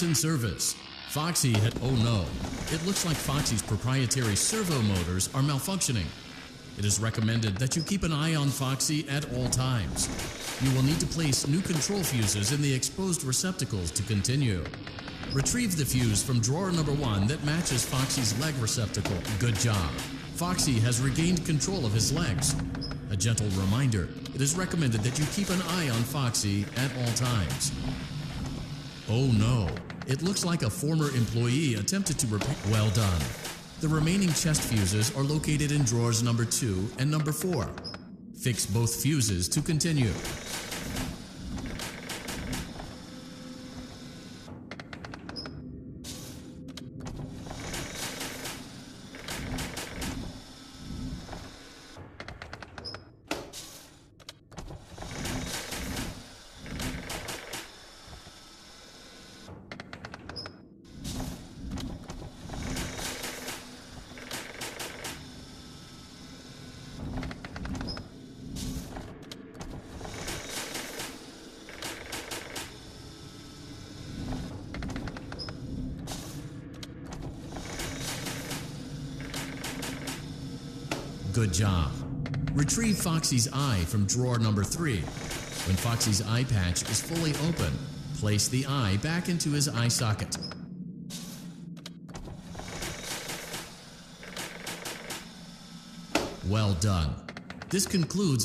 In service. Foxy had, oh no, it looks like Foxy's proprietary servo motors are malfunctioning. It is recommended that you keep an eye on Foxy at all times. You will need to place new control fuses in the exposed receptacles to continue. Retrieve the fuse from drawer number 1 that matches Foxy's leg receptacle. Good job. Foxy has regained control of his legs. A gentle reminder, it is recommended that you keep an eye on Foxy at all times. Oh no, it looks like a former employee attempted to repair. Well done. The remaining chest fuses are located in drawers number 2 and number 4. Fix both fuses to continue. Good job. Retrieve Foxy's eye from drawer number 3. When Foxy's eye patch is fully open, place the eye back into his eye socket. Well done. This concludes